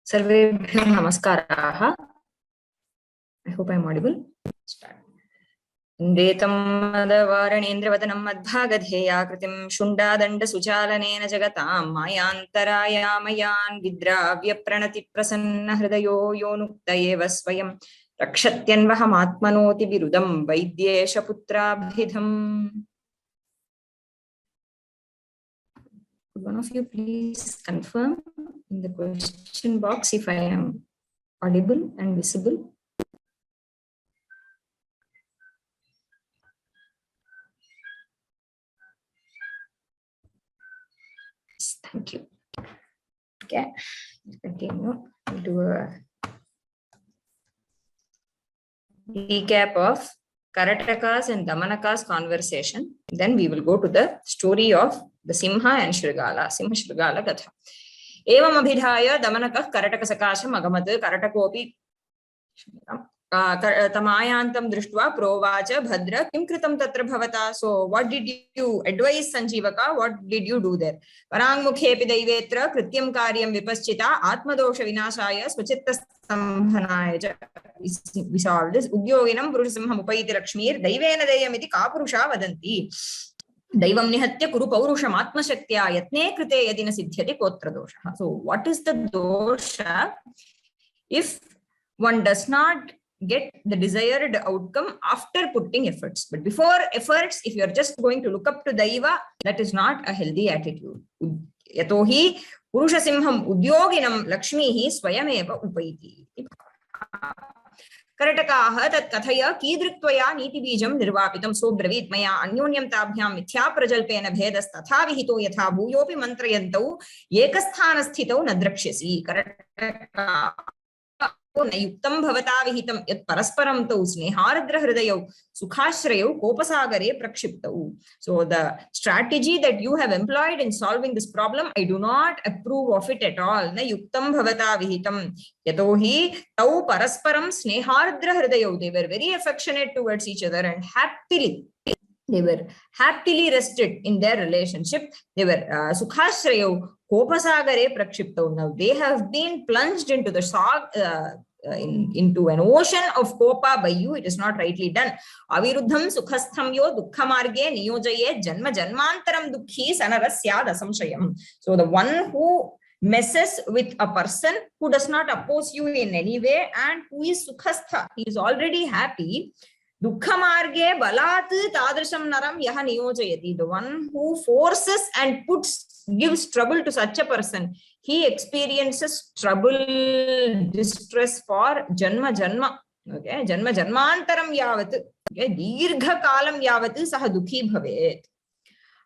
Sarvebhyo namaskaraha. I hope I am audible. Start. Indetam madavaranendravatanam madbhagadheya kritim shundadanda suchalanena jagatam mayantarayamayan vidravya pranati prasanna hridayo yonuktayeva swayam rakshatyanvahamatmanoti virudam vaidyesha putrabhidham. Could one of you please confirm in the question box if I am audible and visible? Thank you. Okay, continue. We'll do a recap of Karataka's and Damanaka's conversation. Then we will go to the story of the Simha and Shrigala, Simha Shrigala Gatha. Evam abhidhaya Damanakah Karataka-sakasham agamat Karatakopi tamayantam drishtva provacha bhadra kim kritam tatra bhavata. So what did you advise Sanjeevaka? What did you do there? Parangmukhepi daivetra krityam karyam vipaschita atmadosha vinashaya swachitta stambhanaya resolved this udyoginam purushsimham upaiti lakshmir daivena dayamiti ka purusha vadanti. Daivam nihatya kuru paurusham atmashaktya yatne krite yadina siddhyati kotra dosha. So what is the dosha if one does not get the desired outcome after putting efforts? But before efforts, if you are just going to look up to Daiva, that is not a healthy attitude. Yatohi Purusha Simham Udyoginam Lakshmihi Swayameva Upaiti. Karatakaha tat kathaya kidritvaya niti bijam nirvapitam so bravit maya anyonyam tabhyam mithya prajalpena bhedas tatha vihito yatha bhuyopi mantrayantau ekasthanasthitau nadrakshasi. Karataka Yuktam bhavata vihitam yat parasparam tau sneharadra hridayau sukhashrayau kopasagare prakshiptau. So the strategy that you have employed in solving this problem, I do not approve of it at all. Na yuktam bhavata vihitam yatohi tau parasparam sneharadra hridayau. They were very affectionate towards each other and they were happily rested in their relationship. They were sukhashrayau kopasagare prakshiptau. Now they have been plunged into the into an ocean of kopa by you. It is not rightly done. Aviruddham sukhastham yo dukkhamarge niyojaye janma janmantaram dukhi sanarasyad asamshayam. So the one who messes with a person who does not oppose you in any way and who is sukhastha, he is already happy. Dukkhamarge balat tadrasham naram yaha niyojayati. The one who forces and gives trouble to such a person, he experiences trouble, distress for janma janma. Okay, janma janmantaram yavat. Okay, dirgha kalam yavat saha dukhi bhavet.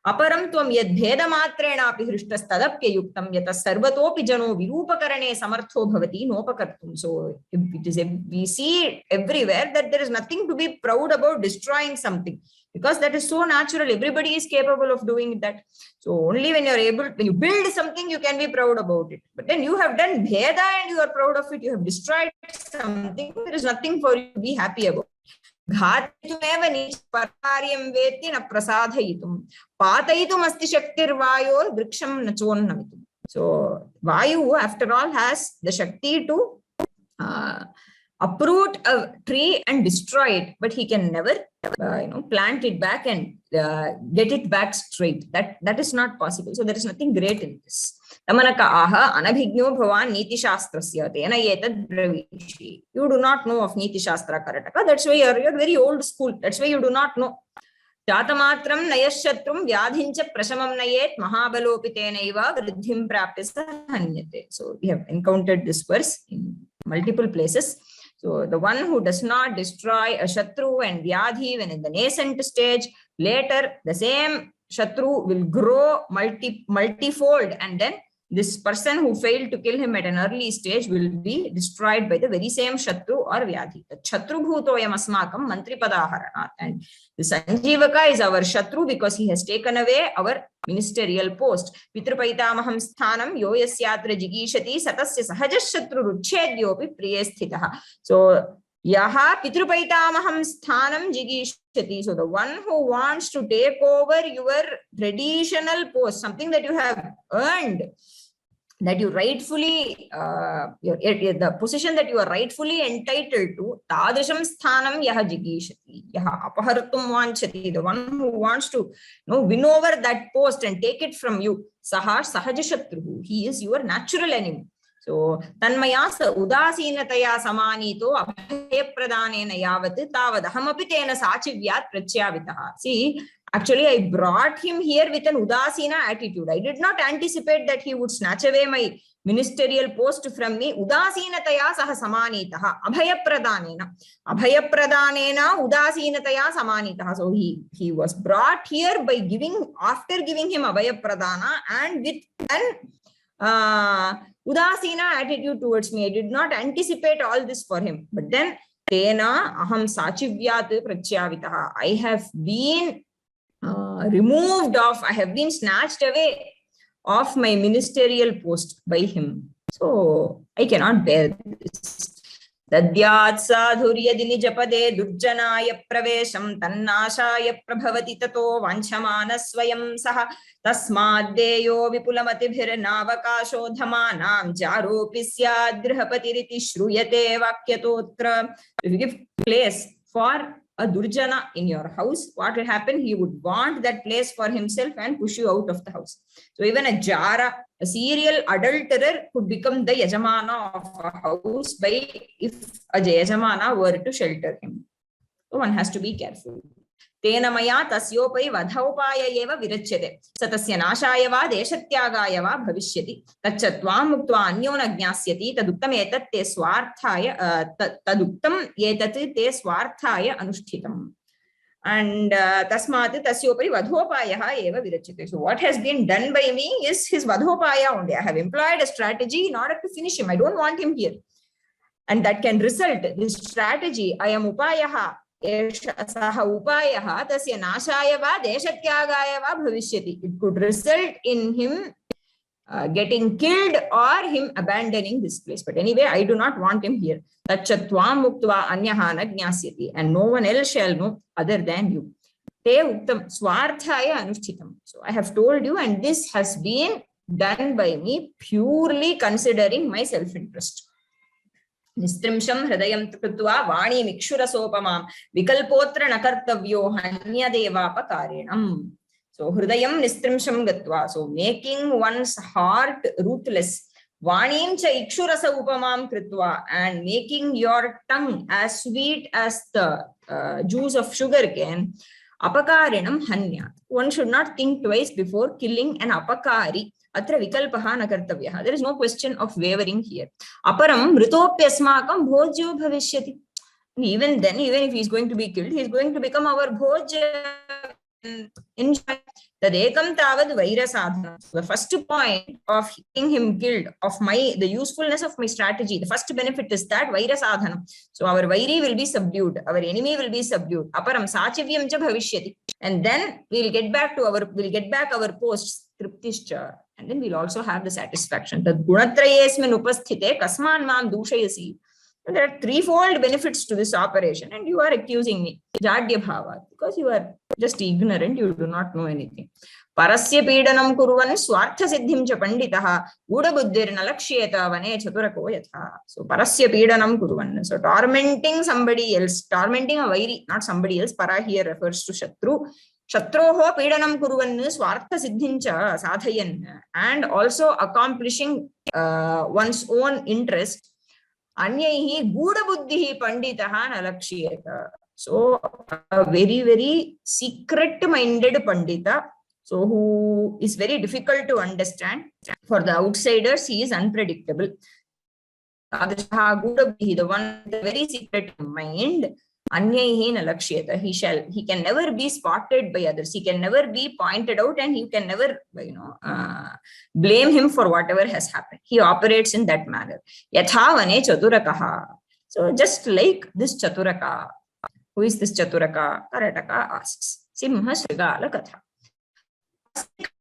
Aparam tvam yad bheda matrena api hrishtasthadapya yuktam yata sarvatopi jano virupakarane samartho bhavati nopakartum. So it is we see everywhere that there is nothing to be proud about destroying something, because that is so natural. Everybody is capable of doing that. So only when you build something, you can be proud about it. But then you have done bheda and you are proud of it. You have destroyed something. There is nothing for you to be happy about. Ghatitumeva nichpararyam veti na prasadhayitum patayitum asti shaktir vayor vriksham nachonnavitum. So Vayu, after all, has the shakti to uproot a tree and destroy it, but he can never plant it back and get it back straight. That is not possible. So there is nothing great in this. Damanaka aha anabhigno bhavan niti shastrasya tena etad bravishi. You do not know of niti shastra, Karataka. That's why you're very old school. That's why you do not know. Jatamatram nayashatrum vyadhincha prashamam nayet mahabalopi tenaiva vriddhim prapyasa hanyate. So we have encountered this verse in multiple places. So the one who does not destroy a shatru and vyadhi when in the nascent stage, later the same shatru will grow multifold, and then this person who failed to kill him at an early stage will be destroyed by the very same shatru or vyadhi. The shatru bhutoyam asmakam mantripadaharanat. And the Sanjeevaka is our shatru because he has taken away our ministerial post. Pitrupaitamaham sthanam yo yasyatra jigishati satasya sahajas shatru ruchedyopi priye sthitah. So yaha pitrupaitamaham sthanam jigishati. So the one who wants to take over your traditional post, something that you have earned, that you rightfully, the position that you are rightfully entitled to, tadrisham sthanam yaha jigishati, yaha apahartum vanchati, the one who wants to win over that post and take it from you, saha sahajashatruhu, he is your natural enemy. So, tanmayasa udasinataya samanito abhayapradhanena yavat tavad ahamapi tena sachivyat pratyavitaha. See, actually, I brought him here with an udasina attitude. I did not anticipate that he would snatch away my ministerial post from me. Udasinataya saha samanitaha. Abhayapradhanena. Abhayapradhanena udasinataya samanitaha. So he was brought here by after giving him abhayapradhana and with an udasina attitude towards me. I did not anticipate all this for him. But then, tena aham sachivyat pratyavitaha. I have been removed off, I have been snatched away of my ministerial post by him. So I cannot bear this. Tadyat sadhuryadini japade durjanaya pravesham tannashaya prabhavati tato vanchamana swayam saha tasmaddeyo vipulamati navakasho dhamanam jaropi syadrihapatiriti shruyate vakyatotra. If you give place for a durjana in your house, what will happen? He would want that place for himself and push you out of the house. So even a jara, a serial adulterer, could become the yajamana of a house by if a yajamana were to shelter him. So one has to be careful. Tena maya tasyopai vadhaupaya eva virachyate. Satasya nashaya va deshatyagaya va bhavishyati. Tachatvam muktva anyo na jnasyati. Taduktam etat te swarthaya taduktam etat te swarthaya anushtitam. And tasmat tasyopai vadhopayaha eva virachyate. So what has been done by me is his vadhopaya only. I have employed a strategy in order to finish him. I don't want him here. And that can result, this strategy, I am upayaha. It could result in him getting killed or him abandoning this place. But anyway, I do not want him here. Tachatvam muktva anyaha na jnasyati, and no one else shall know other than you. Te uktam swarthaya anushtitam. So I have told you, and this has been done by me purely considering my self-interest. Nistrimsham hridayam krutva vani mikshurasopamam vikalpotra nakartavyo hanyadevapakarenam. So hridayam nistrimsham gatva. So making one's heart ruthless. Vanim cha ikshurasa upamam krutva, and making your tongue as sweet as the juice of sugar cane. Apakarenam hanyat. One should not think twice before killing an apakari. Atra vikalpaha na kartavyaha. There is no question of wavering here. Aparam mritopyasmakam bhojyo bhavishyati. Even then, even if he is going to be killed, he is going to become our bhojya. Enjoy. Tadekam tavad vaira sadhana. The first point of getting him killed, of the usefulness of my strategy, the first benefit is that vaira sadhana. So our vairi will be subdued, our enemy will be subdued. Aparam sachivyam cha bhavishyati. And then we'll get back our posts, triptischa. And then we'll also have the satisfaction. Tad gunatrayesmin upasthite kasman mam dushayasi. There are threefold benefits to this operation, and you are accusing me, jadya bhava, because you are just ignorant, you do not know anything. Parasya pedanam kurvan swartha siddhim cha panditaha uda buddhir nalakshyeta vane chaturako yatha. So parasya pedanam kurvan. So tormenting somebody else, tormenting a vairi, not somebody else. Para here refers to Shatru. Shatroho pedanam kurvan swartha siddhim cha sadhayan, and also accomplishing one's own interest. Anyaihi guda buddhihi panditaha nalakshiyata. So a very, very secret-minded pandita, so who is very difficult to understand. For the outsiders, he is unpredictable. The one with a very secret mind, anyaihi nalakshiyata. He can never be spotted by others. He can never be pointed out, and you can never, blame him for whatever has happened. He operates in that manner. Yathavane chaturakaha. So just like this chaturaka. Who is this chaturaka? Karataka asks. Simha Srigala Katha.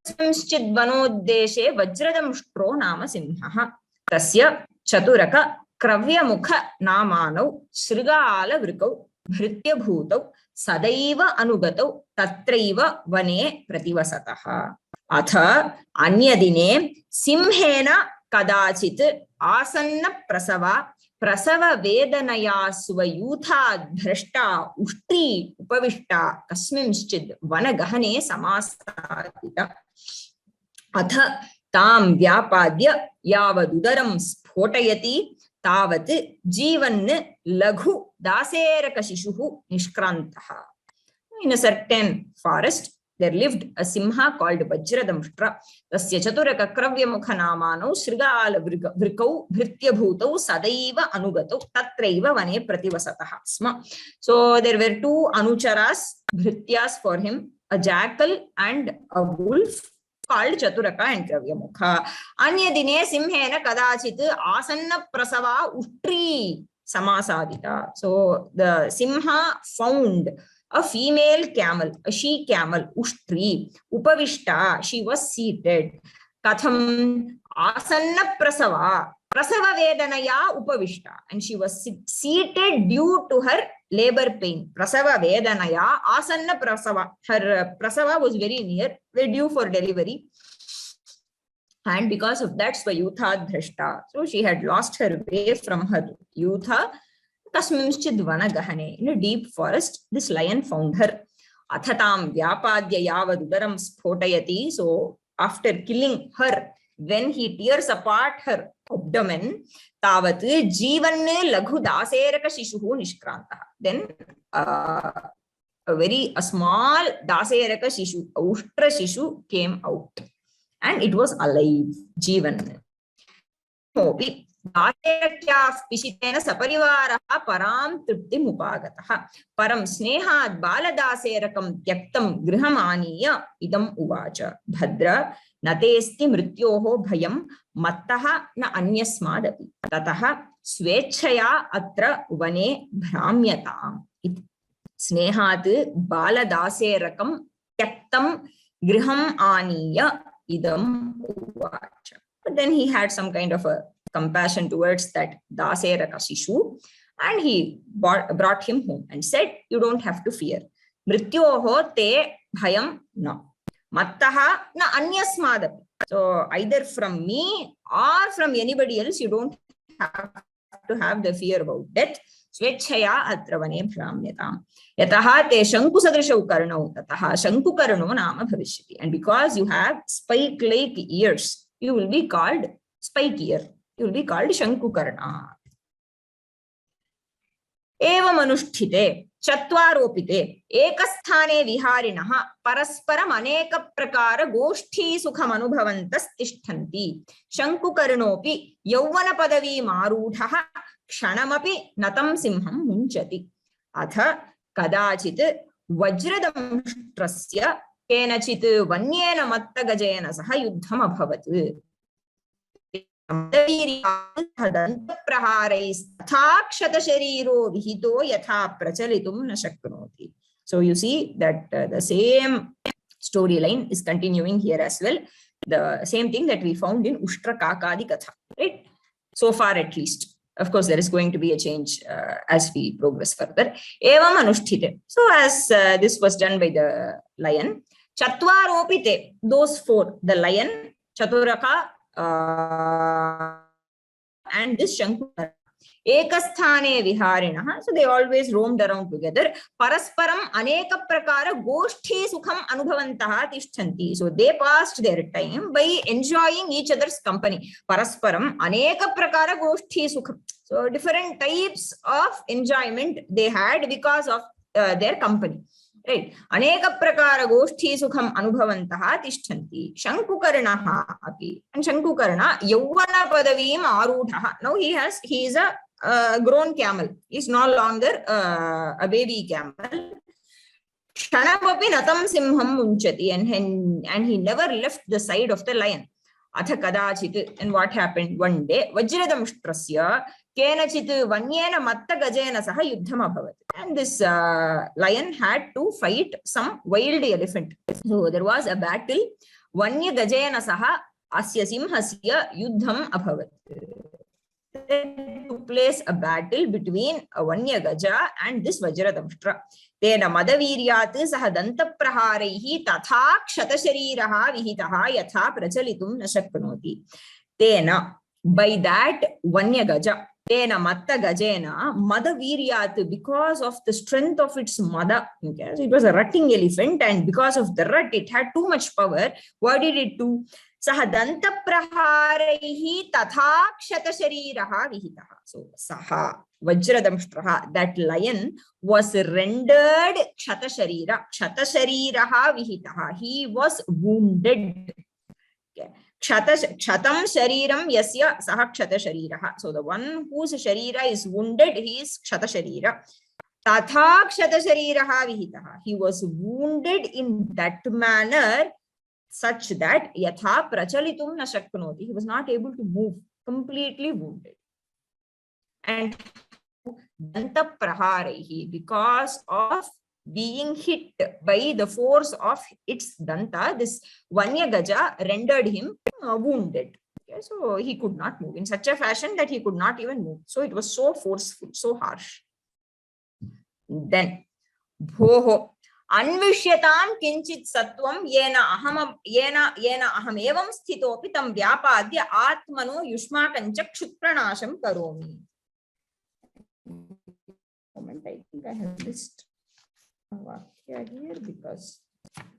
Chidvanodeshe Vajradamshtro Nama Simha. Tasya Chaturaka Kravya Mukha Namanav Srigala Vrikau Bhritya Bhutau Sadaiva Anugatau Tatraiva Vane Prativasataha. Atha Anyadine Simhena kadachit asanna prasava prasava vedanaya svayutha dhrashta uštri upavishta kasminschid vanagahane samasadita atha tam vyapadya yavadudaram spotayati tavat jivan laghu daserakashishuhu nishkrantaha. In a certain forest there lived a simha called Vajradamshtra. Tasya chaturaka kravyamukha namanau shrigala vrikau bhrityabhutau sadaiva anugatau tatraiva vane prativasataha sma. So there were two anucharas, bhrityas for him, a jackal and a wolf called Chaturaka and Kravyamukha. Anya dine simhena kadachit asanna prasava uštri samasadita. So the simha found a female camel, a she camel, Ushtri, Upavishta, she was seated. Katham asanna prasava, prasava vedanaya upavishta, and she was seated due to her labor pain. Prasava vedanaya, asanna prasava, her prasava was very near, very due for delivery. And because of that, Swayutha dhrashta, so she had lost her way from her Yutha. Kasminschid vanagahane, in a deep forest, this lion found her. Athatam vyapadya yavadudaram spotayati, so after killing her, when he tears apart her abdomen, tavat jivan laghu daseraka shishuhu nishkrantaha. Then a small daseraka shishu, ushtra shishu came out, and it was alive, jivan. दासेरक्याः पिशितेन सपरिवारः परां तृप्तिमुपागतः परं स्नेहात् बालदासेरकं त्यक्तं गृहमानीय इदम् उवाच भद्र न तेऽस्ति मृत्योः भयं मत्तः न अन्यस्मादपि ततः स्वेच्छया अत्र वने भ्राम्यताम् इति स्नेहात् बालदासेरकं त्यक्तं गृहम् आनीय इदम् उवाच. But then he had some kind of a compassion towards that Daseraka Shishu, and he brought him home and said, you don't have to fear. Mrityoho te bhayam na. Mattaha na anyasmadapi. So either from me or from anybody else, you don't have to have the fear about death. Swechaya atravane bhramyatam. Yataha te shankusadrishau karnau tataha shankukarno nama bhavishyati. And because you have spike-like ears, you will be called spike ear. You will be called Shankukarna. Evam anusthite chatvaropite ekasthane viharinaha parasparam aneka prakara goshthi sukham anubhavantas tishthanti Shankukarnopi yauvana padavi marudhaha kshanamapi natam simham munchati atha kadachit vajradamshtrasya kenachit vanyena mattagajena saha yuddham abhavat So you see that the same storyline is continuing here as well. The same thing that we found in Ushtra Kakadi Katha, right? So far at least. Of course, there is going to be a change as we progress further. Evam anusthite. So as this was done by the lion, Chatvaropite, those four, the lion, Chaturaka, and this Shankukara. Ekasthane viharinaha. So they always roamed around together. Parasparam aneka prakara goshthi sukham anubhavantaha tishthanti. So they passed their time by enjoying each other's company. Parasparam aneka prakara goshthi sukham. So different types of enjoyment they had because of their company. Right. Aneka prakara goshthi sukham anubhavantaha tishthanti. Shankukarnaha api. And Shankukarna yauvana padavim arudhaha. Now he is a grown camel. He's no longer a baby camel. Kshanamapi natam simham munchati. And he never left the side of the lion. Atha kadachit. And what happened? One day, Vajradamshtrasya kenachit vanyena matta gajena saha yuddham abhavat. And this lion had to fight some wild elephant. So there was a battle. Vanya gajena saha asya simhasya yuddham abhavat. To place a battle between a Vanya Gaja and this Vajradamshtra. Tena madaviryat saha danta praharaihi tatha kshatashariraha vihitaha yatha prachalitum na shaknoti. Tena, By that Vanya Gaja, Tena Matta Gajena, Mother Viryat, because of the strength of its mother. Okay? So it was a rutting elephant, and because of the rut, it had too much power. What did it do? Saha Danta Praharaihi Tatha Kshatashariraha Vihitaha. So Saha Vajradamshtraha, that lion was rendered Kshatasharira. Kshatashariraha Vihitaha. He was wounded. Okay. Kshatam shariram yasya saha kshata shariraha. So the one whose sharira is wounded, he is kshata sharira. Tatha kshata shariraha vihitaha. He was wounded in that manner such that yatha prachalitum na shaknoti. He was not able to move, completely wounded. And danta praharehi, because of being hit by the force of its danta, this Vanya Gaja rendered him wounded. Okay, so he could not move in such a fashion that he could not even move. So it was so forceful, so harsh. Then, Bhoho Anvishyatam kinchit sattvam yena aham evam sthitopi tam vyapadya atmano yushmakancha kshutpranasham karomi. Moment, I think I have missed here because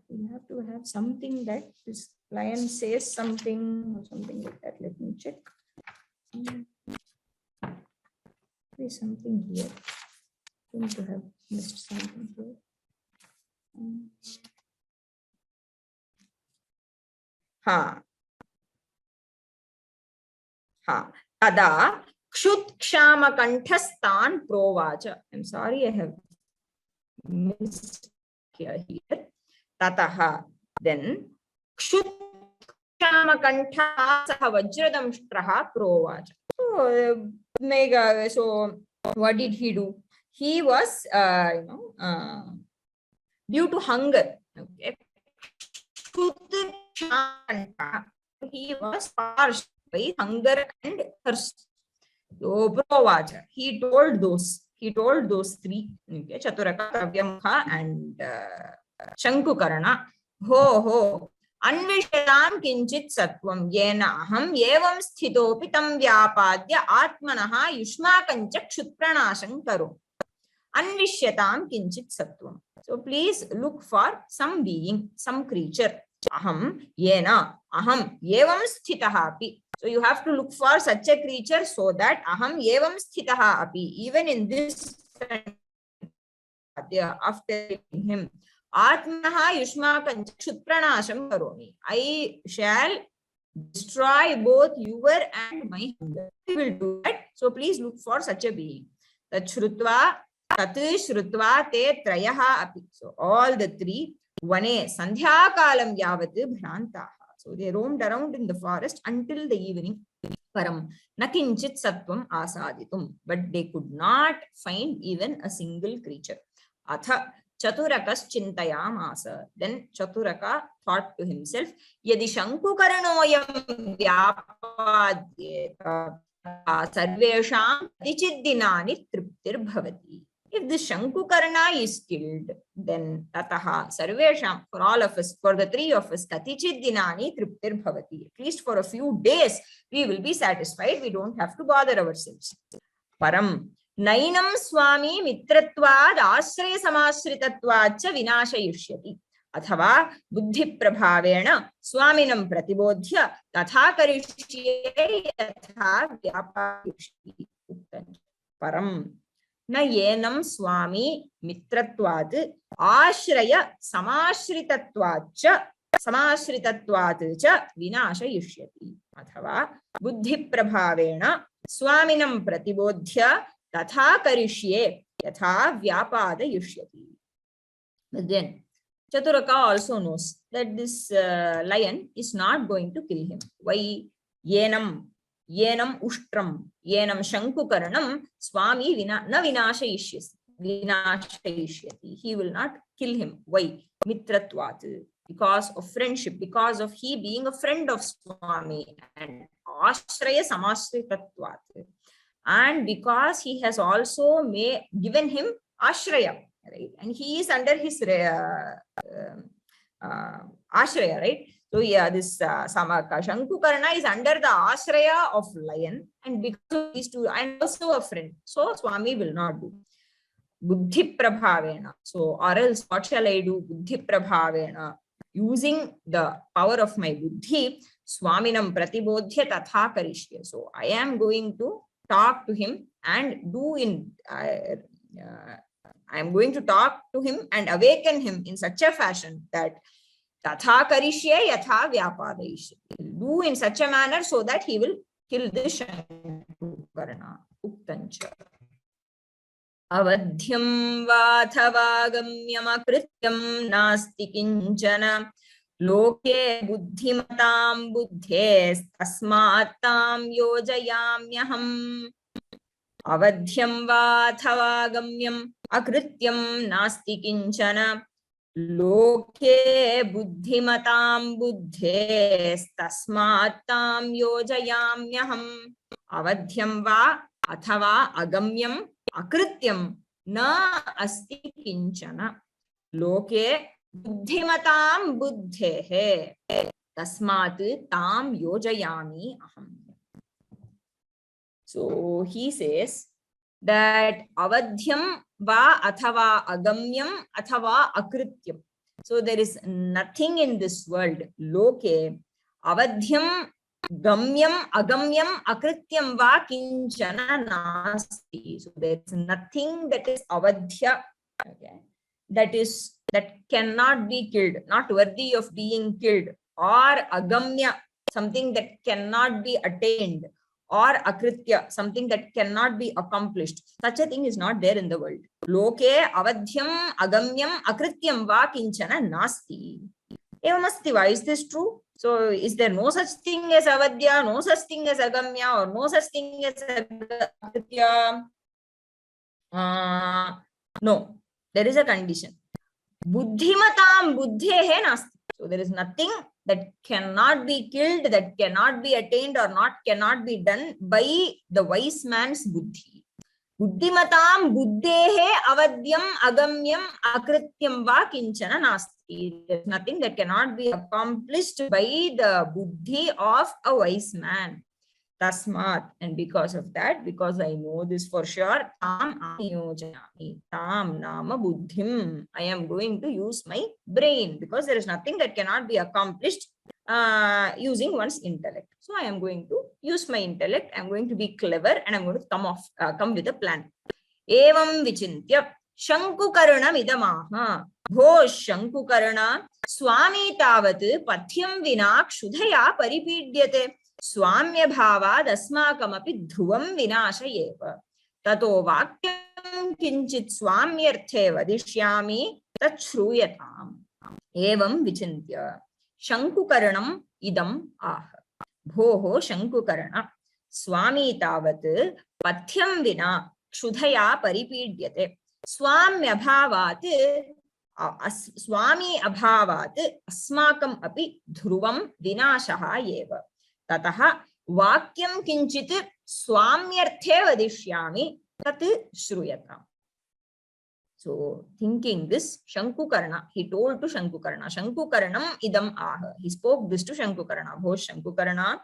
we have to have something that this lion says something or something like that. Let me check. There's something here. I think to have missed something here. Tada kshut kshama kanthastan provacha. I'm sorry, I have missed here. Tataha, then kshut kshama kantha saha vajradamshtraha provacha. So what did he do? He was due to hunger. Okay. He was parched by hunger and thirst. So provacha, he told those three, okay, Chaturaka, Kavyamukha, and Shankukarana, ho Anvishyatam kinchit sattvam yena aham evam sthitopi tam vyapadya atmanaha yushmakancha kshutpranasham karo. Anvishyatam kinchit sattvam. So please look for some being, some creature. Aham yena aham evam sthitaha api. So you have to look for such a creature so that aham evam sthitaha api. Even in this, after him, Atmaha yushmakancha kshutpranasham karomi. I shall destroy both your and my hunger. I will do that. So please look for such a being. Tat shrutva te trayaha api. So all the three, vane sandhya kalam yavat bhrantaha. So they roamed around in the forest until the evening. Param nakinchit sattvam asaditum. But they could not find even a single creature. Atha Chaturakas chintayamasa. Then Chaturaka thought to himself, Yadi Shankukaranoyam vyapadyeta sarvesham tichiddinani triptir bhavati. If the Shankukarana is killed, then tataha sarvesham, for all of us, for the three of us, katichiddinani triptir bhavati. At least for a few days, we will be satisfied. We don't have to bother ourselves. Param Nainam Swami Mitratvad Ashraya Samasritatvacha Vinashayishyati. Athava Buddhi Prabhavena Swaminam Pratibodhya Tatha Karishye Yatha Vyapayishti. Param Nayenam Swami Mitratvad Ashraya Samasritatvacha Vinashayishyati. Athava Buddhi Prabhavena Swaminam Pratibodhya Tatha karishye yatha vyapada yushyati. But then Chaturaka also knows that this lion is not going to kill him. Why? Yenam ushtram, yenam shankukaranam swami na vinashayishyati. He will not kill him. Why? Mitratvat. Because of friendship, because of he being a friend of Swami, and ashraya samasritatvat. And because he has also given him ashraya, right? And he is under his ashraya, right? So yeah, this Shankukarna is under the ashraya of lion, and because of these two, and also a friend. So Swami will not do. Buddhi prabhavena. So, or else what shall I do? Buddhi prabhavena. Using the power of my buddhi, Swaminam pratibodhya tatha karishye. So I am going to talk to him and do in I am going to talk to him and awaken him in such a fashion that tatha karishye yatha vyapadayishye. Do in such a manner so that he will kill this Shankukarna. Uktancha. Avadhyam vathavagamyamaकृत्यam nasti kinchana loke buddhimatam buddhes tasmatam yojayamyaham. Avadhyam vathavagamyam akrityam nasti kinchana loke buddhimatam buddhes tasmatam yojayamyaham. Avadhyam va athava agamyam akrityam na asti kinchana loke buddhimatam buddhehe tasmat tam yojayami aham. So he says that avadhyam va athava agamyam athava akrityam. So there is nothing in this world. Loke avadhyam gamyam agamyam akrityam va kinchana nasti. So there is nothing that is avadhya, okay, that cannot be killed, not worthy of being killed, or agamya, something that cannot be attained, or akritya, something that cannot be accomplished. Such a thing is not there in the world. Loke avadhyam agamyam akrityam va kinchana nasti. Evamasti, why is this true? So is there no such thing as avadya, no such thing as agamya, or no such thing as akritya? No, there is a condition. Buddhimatam buddhehe nasti. So there is nothing that cannot be killed, that cannot be attained, or cannot be done by the wise man's buddhi. Buddhimatam buddhehe avadyam agamyam akrityam va kinchana nasti. There is nothing that cannot be accomplished by the buddhi of a wise man. Tasmat, and because of that, because I know this for sure, tam aniyojayami, tam nama buddhim, I am going to use my brain, because there is nothing that cannot be accomplished using one's intellect. So I am going to use my intellect, I am going to be clever, and I am going to come with a plan. Evam vichintya Shankukarna midamaha bho Shankukarna swami tavat pathyam vina kshudhaya paripidyate Swamya bhavad asmakamapi dhruvam vinashayeva tato vakyam kinchit swamyarthe vadishyami tat shruyatam. Evam vichintya Shankukaranam idam ah bhoho Shankukarana swami tavat pathyam vina kshudhaya paripidyate swamya bhavat swami abhavat asmakam api dhruvam vinashaha eva tataha vakyam kinchit swamyarthe vadishyami tat shruyatam. So thinking this, Shankukarna, he told to Shankukarna, Shankukaranam idam aha. He spoke this to Shankukarna. Bho Shankukarna,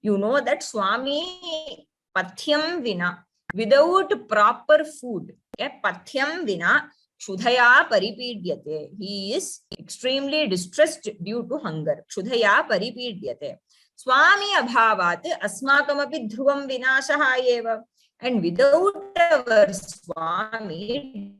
you know that Swami pathyam vina, without proper food, okay, pathyam vina kshudhaya paripidyate. He is extremely distressed due to hunger. Kshudhaya paripidyate. Swami abhavat asmakamapi dhruvam vinashaha eva. And without our Swami,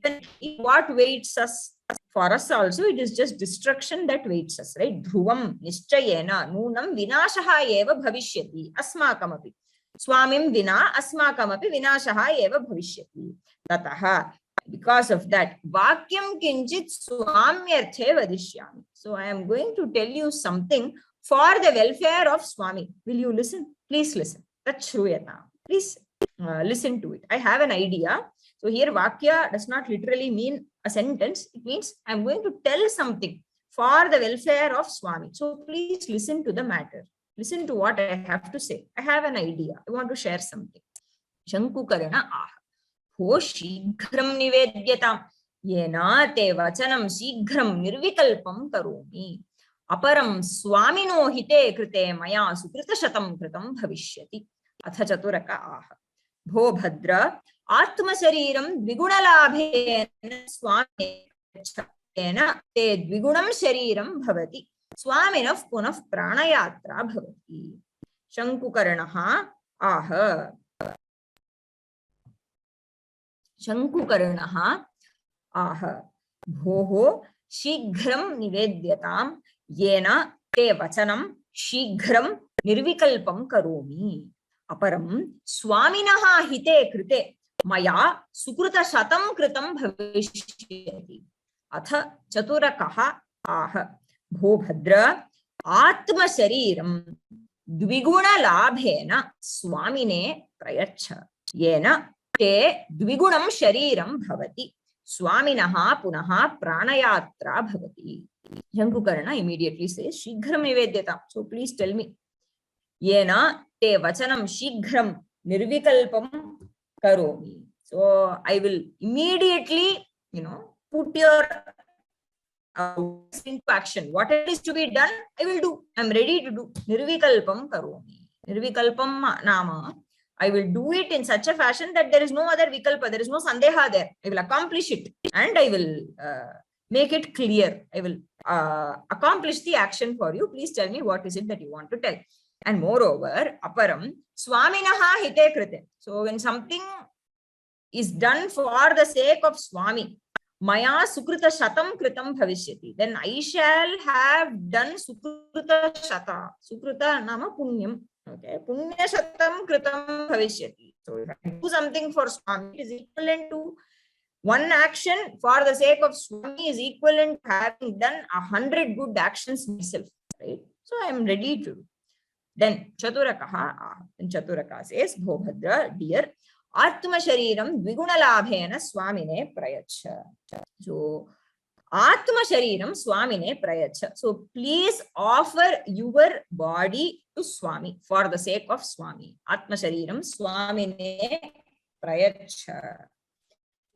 what waits us? For us also, it is just destruction that waits us, right? Dhruvam nischayena nunam vinashaha eva bhavishyati asmakamapi. Swamim vina asmakamapi vinashaha eva bhavishyati. Tataha, because of that, vakyam kinchit swamyarthe vadishyami. So I am going to tell you something for the welfare of Swami. Will you listen? Please listen. That's Shruyata. Please listen to it. I have an idea. So here Vakya does not literally mean a sentence. It means I'm going to tell something for the welfare of Swami. So please listen to the matter. Listen to what I have to say. I have an idea. I want to share something. Shankukarana ah. Ho shighram nivedyatam. Yena te vachanam shighram nirvikalpam karomi. अपरं स्वामिनो हिते कृते मया सुकृतशतं कृतं भविष्यति। अथ चतुरक आह भो भद्र आत्मशरीरं द्विगुणलाभेन स्वामिनेन ते द्विगुणं शरीरं भवति स्वामिनः पुनः प्राणयात्रा भवति। शङ्कुकर्णः आह शङ्कुकर्णः आह भोः शीघ्रं निवेद्यतां येन ते वचनं शीघ्रं निर्विकल्पं करोमि। अपरं स्वामिनः हिते कृते मया सुकृतशतं कृतं भविष्यति। अथ चतुरकः आह भो भद्र आत्मशरीरं द्विगुणलाभेन स्वामिने प्रयच्छ येन ते द्विगुणं शरीरं भवति स्वामिनः पुनः प्राणयात्रा भवति। शङ्कुकर्ण immediately says शीघ्रं निवेद्यताम्. So please tell me येन ते वचनं शीघ्रं निर्विकल्पं करोमि. So I will immediately put your into action. What is to be done, I will do. I am ready to do. Nirvikalpam karomi. Nirvikalpam nama. I will do it in such a fashion that there is no other vikalpa, there is no sandeha there. I will accomplish it and I will make it clear. I will accomplish the action for you. Please tell me what is it that you want to tell. And moreover, aparam swaminaha hite krite. So when something is done for the sake of Swami, Maya Sukrita Shatam Kritam Bhavishyati, then I shall have done Sukrita Shata. Sukrita Nama Punyam. Okay, Punya Shatam Kritam Bhavishyati. So if I do something for Swami, it is equivalent to one action for the sake of Swami is equivalent to having done 100 good actions myself. Right? So I am ready to. Then Chaturaka says, Bhobhadra, dear, Atma Shariram Dvigunalabhena Swamine Prayacha. So Atma Shariram Swamine Prayacha. So please offer your body to Swami for the sake of Swami. Atma Shariram Swamine Prayacha.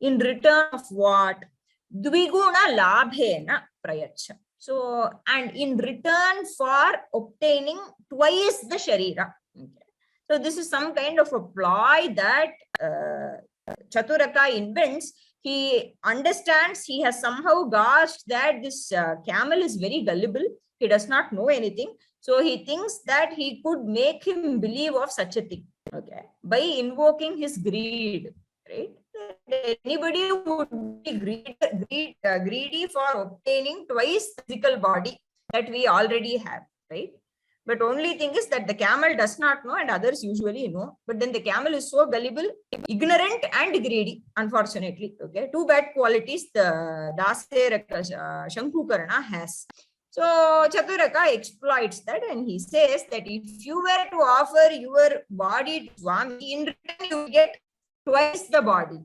In return of what? Dviguna Labhena Prayacha. So, and in return for obtaining twice the Sharira. Okay. So this is some kind of a ploy that Chaturaka invents. He understands, he has somehow gauged that this camel is very gullible. He does not know anything. So he thinks that he could make him believe of such a thing. Okay. By invoking his greed. Right? Anybody would be greedy for obtaining twice the physical body that we already have. Right? But only thing is that the camel does not know and others usually know. But then the camel is so gullible, ignorant and greedy, unfortunately. Okay, two bad qualities the Dasaraka Shankukarna has. So Chaturaka exploits that and he says that if you were to offer your body to Swami, in return you get twice the body.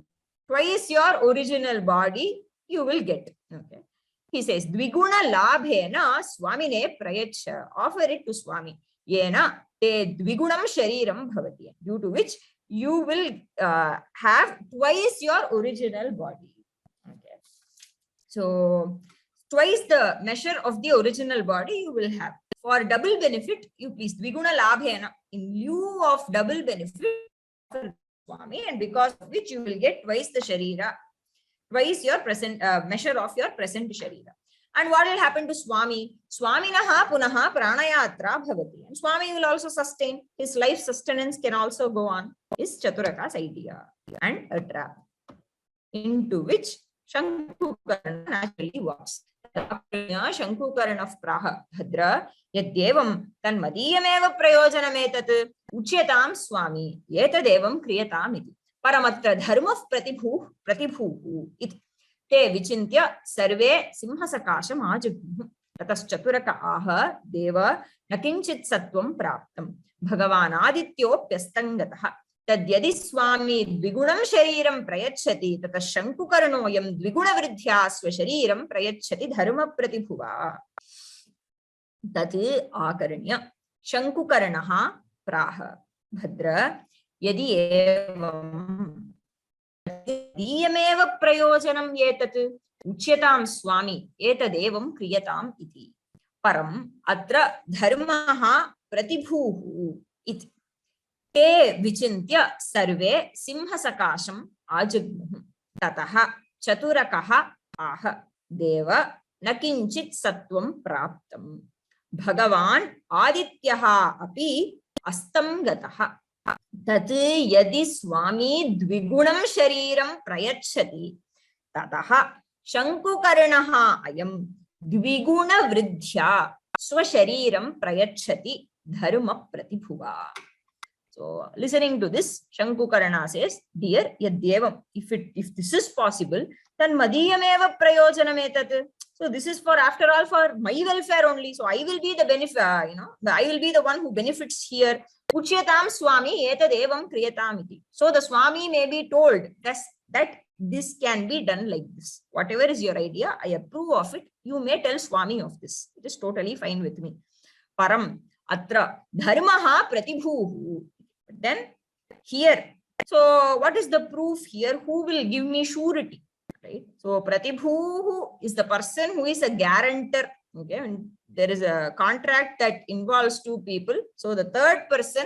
Twice your original body you will get. Okay. He says, Dviguna labhena swamine prayacha. Offer it to Swami. Yena te dvigunam shariram bhavati. Due to which you will have twice your original body. Okay. So, twice the measure of the original body you will have. For double benefit, you please dviguna labhena. In lieu of double benefit, offer Swami, and because of which you will get twice the sharira. Twice your present measure of your present sharira. And what will happen to Swami? Swaminaha punaha pranayatra bhavati. And Swami will also sustain. His life sustenance can also go on. Is Chaturaka's idea. And a trap. Into which Shankukarna naturally walks. Shankukarna praha bhadra yadyevam tanmadiyameva prayojanam uchyatam Swami yetadevam kriyatam iti. Paramatra dharma pratibhu it te vichintya sarve simhasakasham ajagnuh. Tatas Chaturaka aha deva nakinchit sattvam praptam bhagavan adityopyastangatah tadyadi Swami dvigunam shariram prayachati tatas Shankukarnoyam dviguna vridhya swashariram prayachati dharma pratibhuva. Tat akaranya Shankukarnaha praha bhadra यदि एवं दीयमेव प्रयोजनं एतत् उच्यतां स्वामी एतदेवं क्रियताम् इति. param atra dharmaha pratibhuhu iti. Te vichintya sarve simhasakasham ajagmuhu. Tataha chaturakaha aha deva nakinchit sattvam praptam. Bhagavan adityaha api astam gataha. Tat yadi swami dvigunam shariram prayachati. Tataha shankukaranaha ayam dviguna vridhya swashariram prayachati dharma pratibhuva. So, listening to this, Shankukarana says, dear Yadyevam, if this is possible, then Madhiyameva prayojanam etat. So, this is for, after all, for my welfare only. So, I will be the benefit, I will be the one who benefits here. Uchyatam Swami etad evam kriyatam iti. So, the Swami may be told that this can be done like this. Whatever is your idea, I approve of it. You may tell Swami of this. It is totally fine with me. Param atra dharmaha pratibhuhu. Then here, so what is the proof here? Who will give me surety? Right? So pratibhuhu is the person who is a guarantor. Okay, and there is a contract that involves two people. So the third person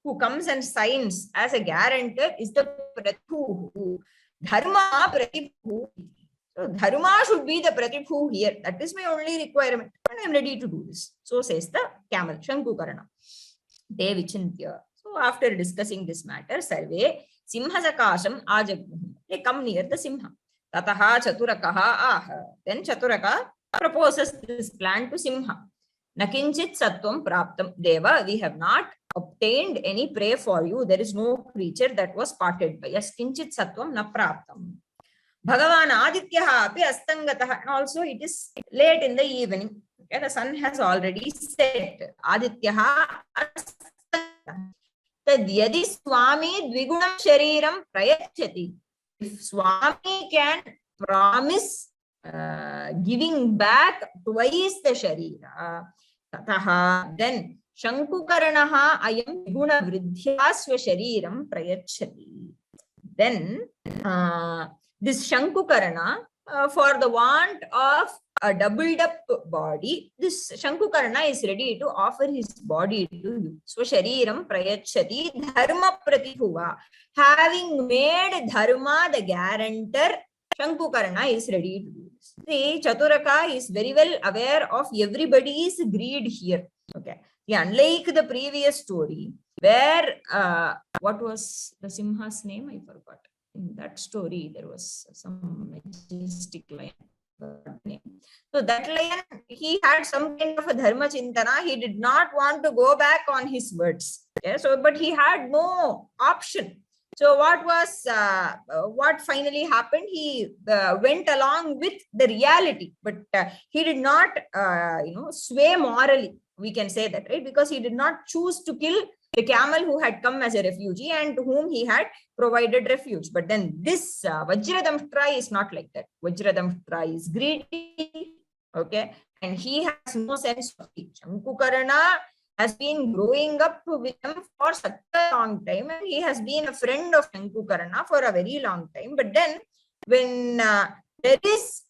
who comes and signs as a guarantor is the pratibhuhu. Dharma pratibhuhu. So dharma should be the pratibhuhu here. That is my only requirement, and I am ready to do this. So says the camel, Shankukarana. Te vichintya. So after discussing this matter, sarve simhasakasham ajagmuhu. They come near the simha. Tataha chaturakaha aha. Then Chaturaka proposes this plan to Simha. Nakinchit sattvam praptam. Deva, we have not obtained any prey for you. There is no creature that was spotted by us. Kinchit sattvam na praptam. Bhagavan adityaha api astangataha. And also it is late in the evening. Okay, the sun has already set. Adityaha astangataha. Tad yadi swami dvigunam shariram prayachati. If Swami can promise giving back twice the sharira, tataha, then Shankukaranaha ayam guna vridhya sva shariram prayachati. Then this Shankukarana, for the want of a doubled up body, this Shankukarana is ready to offer his body to you. Swashariram prayachati dharma pratibhuva. Having made dharma the guarantor, Shankukarana is ready to do this. See, Chaturaka is very well aware of everybody's greed here. Okay. Yeah, unlike the previous story, where what was the Simha's name? I forgot. In that story, there was some majestic lion. So that lion, he had some kind of a dharma chintana. He did not want to go back on his words. Okay? So, but he had no option. So what finally happened? He went along with the reality, but he did not, sway morally. We can say that, right? Because he did not choose to kill the camel who had come as a refugee and to whom he had provided refuge. But then this Vajradamshtra is not like that. Vajradamshtra is greedy, okay? And he has no sense of it. Shankukarana has been growing up with him for such a long time, and he has been a friend of Shankukarana for a very long time. But then when there is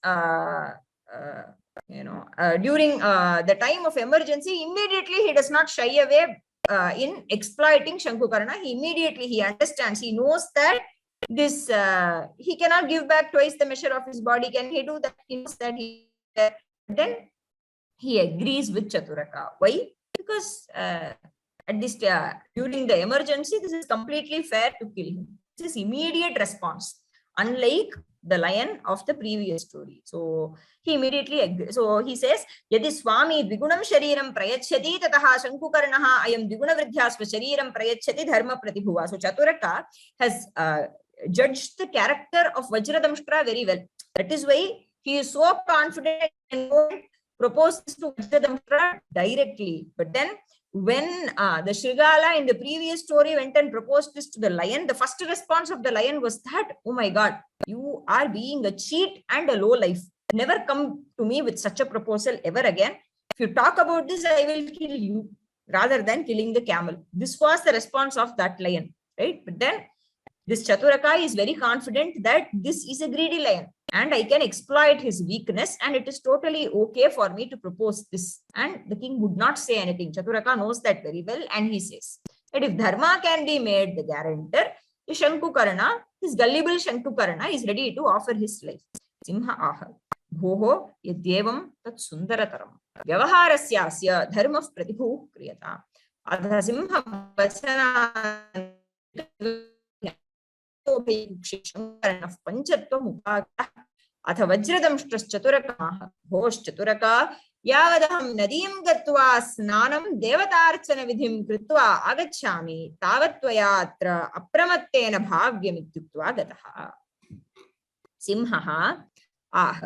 during the time of emergency, immediately he does not shy away in exploiting Shankukarana. He understands, he knows that this he cannot give back twice the measure of his body. Can he do that? He knows that then he agrees with Chaturaka. Why? Because at this during the emergency, this is completely fair to kill him. This is immediate response, unlike the lion of the previous story. So he immediately agrees. So he says, Yadi Swami Dvigunam Shariram Prayachati Tataha Shankukaranaha Ayam Dviguna Vridhyasva Shariram Prayachati Dharma Pratibhuva. So Chaturaka has judged the character of Vajradamshtra very well. That is why he is so confident and proposed this to Vajradamshtra directly. But then when the Shrigala in the previous story went and proposed this to the lion, the first response of the lion was that, oh my God, you are being a cheat and a low life. Never come to me with such a proposal ever again. If you talk about this, I will kill you rather than killing the camel. This was the response of that lion, right? But then This Chaturaka is very confident that this is a greedy lion and I can exploit his weakness and it is totally okay for me to propose this. And the king would not say anything. Chaturaka knows that very well and he says that if Dharma can be made the guarantor, the Shankukarna, his gullible Shankukarna is ready to offer his life. Simha aha. Bhoho yadyevam tat sundarataram. Vyavaharasya dharma pratibhu kriyata. Adha simha vachana Panchatantra अथ वज्रदंष्ट्रश्चतुरकाः भोश्चतुरका यावदहं नदीं गत्वा स्नानं देवतार्चन विधिं कृत्वा आगच्छामि तावत् त्वया अत्र अप्रमत्तेन भाव्यमित्युक्त्वा गतः सिंहः आह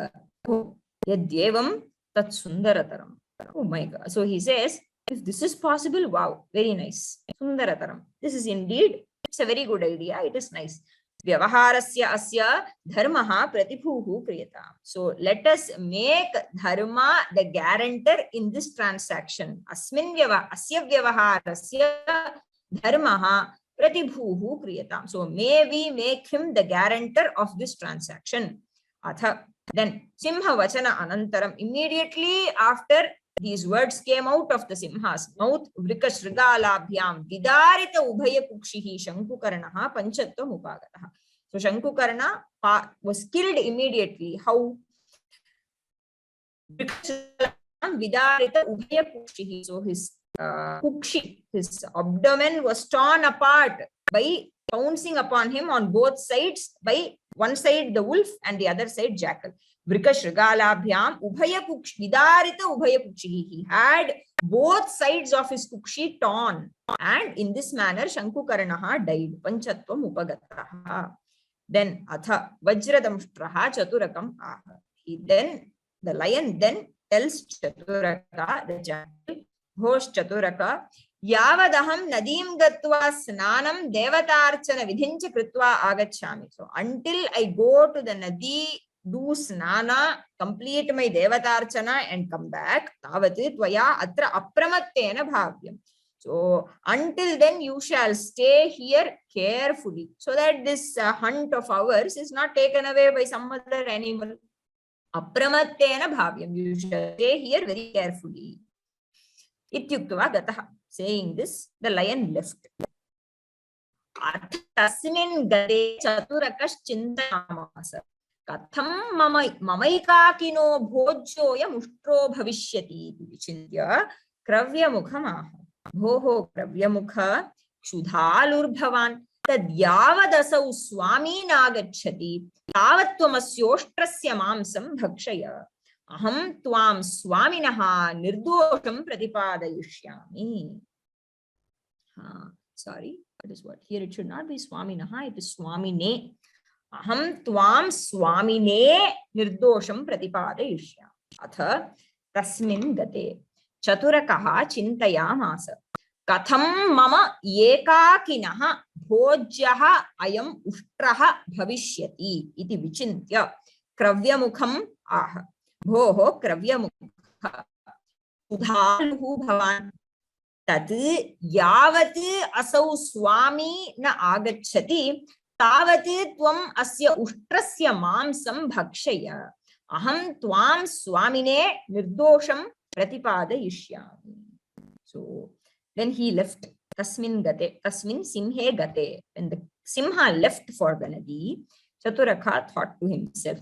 यद्येवं तत् सुन्दरतरम्. Oh my God. So he says, if this is possible, wow, very nice. Sundarataram. This is indeed, it's a very good idea. It is nice. Vyavaharasya asya dharmaha pratibhuhu kriyata. So let us make dharma the guarantor in this transaction. Asmin asya vyavaharasya dharmaha pratibhuhu kriyata. So may we make him the guarantor of this transaction. Atha. Then Simha Vachana Anantaram. Immediately after these words came out of the Simha's mouth, Vrikashrigalabhyam Vidarita Ubhaya Pukshihi Shankukaranaha Panchatva Mupagataha. So Shankukarna was killed immediately. How? Vidarita Ubhaya Pukshihi. So his Pukshi, his abdomen was torn apart by pouncing upon him on both sides, by one side the wolf and the other side jackal. Vrikashrigalabhyam Ubhaya Pukshi Vidarita Ubhaya Pukshihi. He had both sides of his Pukshi torn, and in this manner Shankukaranaha died. Panchatva Upagataha. Then Atha Vajradamshtraha Chaturakam Aha. The lion then tells Chaturaka, the jackal, Hosh Chaturaka, Yavadaham Nadim Gatva Snanam Devatarchana Vidhincha Kritva Agachami. So until I go to the Nadi, do snana, complete my Devatarchana and come back, Tavati Tvaya Atra Apramattena Bhavyam. So until then you shall stay here carefully, so that this hunt of ours is not taken away by some other animal. Apramattena Bhavyam. You shall stay here very carefully. Ityuktva Gataha. Saying this, the lion left. Tasmin gade Chaturakash Chintamasa. Katham mamaikakino bhojyoya mushtro bhavishyati vichindya kravyamukha bhoho kravyamukha ksudhalurbhavan tadyavadasau swami nagachati tavattvamasyoshrasya mamsam bhakshaya aham tvam swaminaha nirdosham pratipadayishyami. Sorry, that is what? Here it should not be swaminaha, it is swamine. Aham tvam swamine nirdosham pratipadayishyami. Atha tasmin gate Chaturakaha chintayamasa. Katham mama ekakinaha bhojyaha ayam ushtraha bhavishyati iti vichintya kravyamukham aha. Bhoho kravyamukha udhaluhu bhavan tat yavat asau swami na agachati tavat tvam asya ushtrasya mamsam bhakshaya aham tvam swamine nirdosham pratipadayishyami. So then he left. Tasmin gate, tasmin simhe gate. When the Simha left for the Nadi, Chaturaka thought to himself,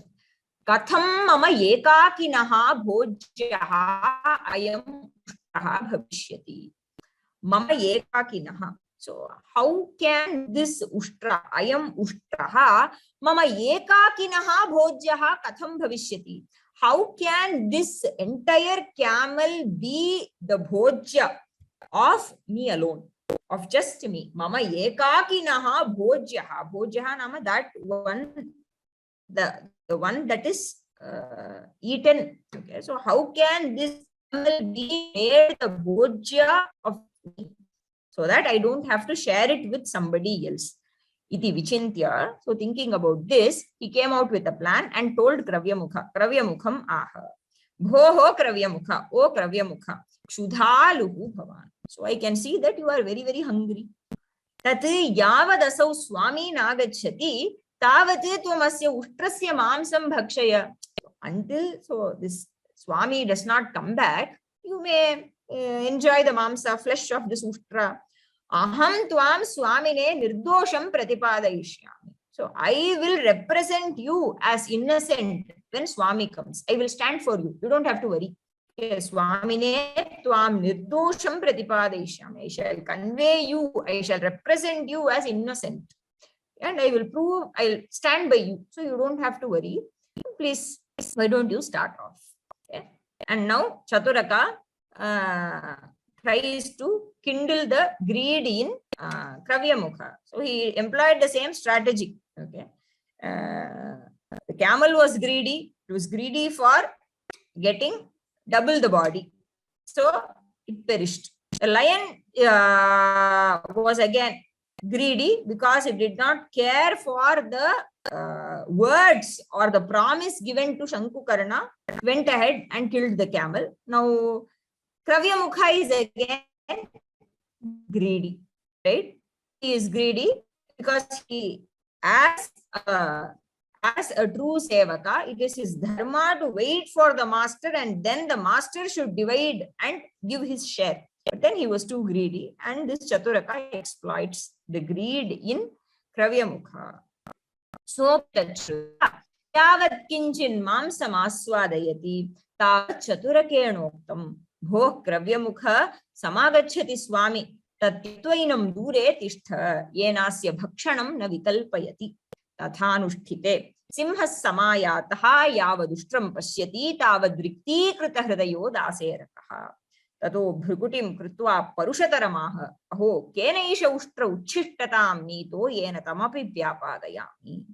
Katham mama ekakinaha bhojyaha ayam ushtraha bhavishyati. Mama ekakinaha. So how can this ushtra, ayam ushtraha, mama ekakinaha bhojyaha katham bhavishyati? How can this entire camel be the bhojya of me alone, of just me? Mama ekakinaha bhojyaha. Bhojyaha nama, that one, the one that is eaten. Okay, so how can this camel be made the bhojya of me, so that I don't have to share it with somebody else? Iti vichintya. So thinking about this, he came out with a plan and told Kravyamukha, Kravyamukham aha. Bhoho Kravyamukha, O Kravyamukha, Ksudhaluhu bhavan. So I can see that you are very, very hungry. Tat yavadasau swami nagacchati tavat tvamasya ushtrasya mamsam bhakshaya. Until this Swami does not come back, you may enjoy the mamsa, flesh of this ushtra. Aham tvam swamine nirdosham pratipadayishyami. So I will represent you as innocent when Swami comes. I will stand for you. You don't have to worry. Swamine tvam nirdosham pratipadayishyami. I shall convey you, I shall represent you as innocent. And I will prove, I'll stand by you. So you don't have to worry. Please, why don't you start off? Okay. And now Chaturaka tries to kindle the greed in Kravyamukha. So he employed the same strategy. Okay. The camel was greedy. It was greedy for getting double the body. So it perished. The lion was again greedy because it did not care for the words or the promise given to Shankukarna, went ahead and killed the camel. Now, Kravyamukha is again greedy, right? He is greedy because he, as a true sevaka, it is his dharma to wait for the master and then the master should divide and give his share. But then he was too greedy and this Chaturaka exploits the greed in Kravyamukha. So yavat kinchin mamsam aswadayati tavat Chaturakeenoktam bho Kravyamukha samagacchati swami tatyatvainam dure tishtha yenasya bhakshanam na vikalpayati tathanusthite simhas samayataha yavadushram pasyati tavadriktikrita hridayo daserakaha. Tato bhrukutim krutva parushataramaha aho kenaisha ushtra uchishtatam nito yena tamapi vyapadayami.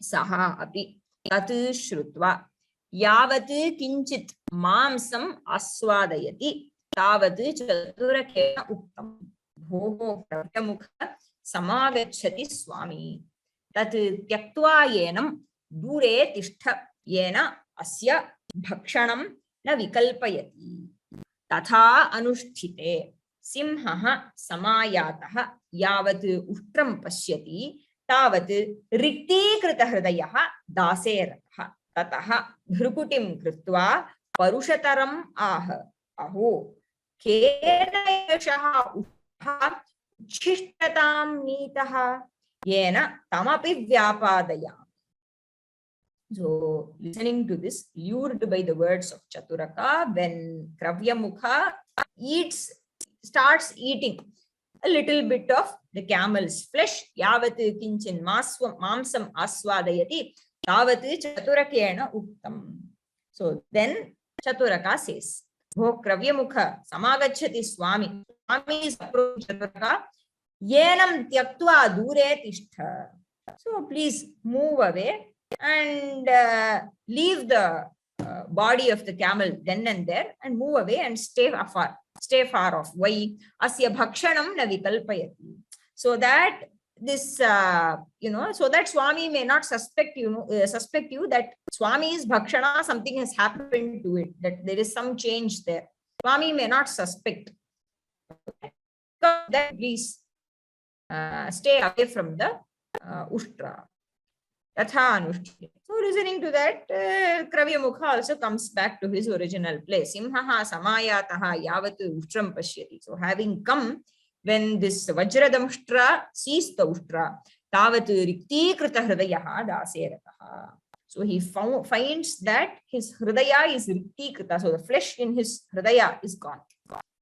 Saha api tat shrutva yavat kinchit mamsam aswadayati tavat Chaturakena uktam bhoho Kravyamukha samagacchati swami tat tyaktva yenam dure tishtha yena asya bhakshanam na vikalpayati. Tatha anusthite simhaha samayataha yavat uštram pasyati tavat riktikrita hridayaha daserakaha tataha bhrukutim krutva parushataram aha aho kena yashaha ushtaha uchishtatam nitaha yena tamapi vyapadayam. So, listening to this, lured by the words of Chaturaka, when Kravyamukha starts eating a little bit of the camel's flesh, yavat kinchin mamsam aswadayati, tavat Chaturakena uktam. So then Chaturaka says, Bho Kravyamukha samagacchati swami. Swami is approaching Chaturaka, yenam tyaktva dure tishtha. So please move away and leave the body of the camel then and there and move away and stay far off. Why? Asya bhakshanam na vikalpayati. So that this, so that Swami may not suspect you that Swami's bhakshana, something has happened to it, that there is some change there. Swami may not suspect. That please stay away from the ushtra. So listening to that, Kravyamukha also comes back to his original place. Simhaha samayataha yavat ushtram pashyati. So having come, when this Vajradamshtra sees the ushtra, tavat riktikrita hridayaha daserakaha. So he finds that his hridaya is riktikrita. So the flesh in his hridaya is gone.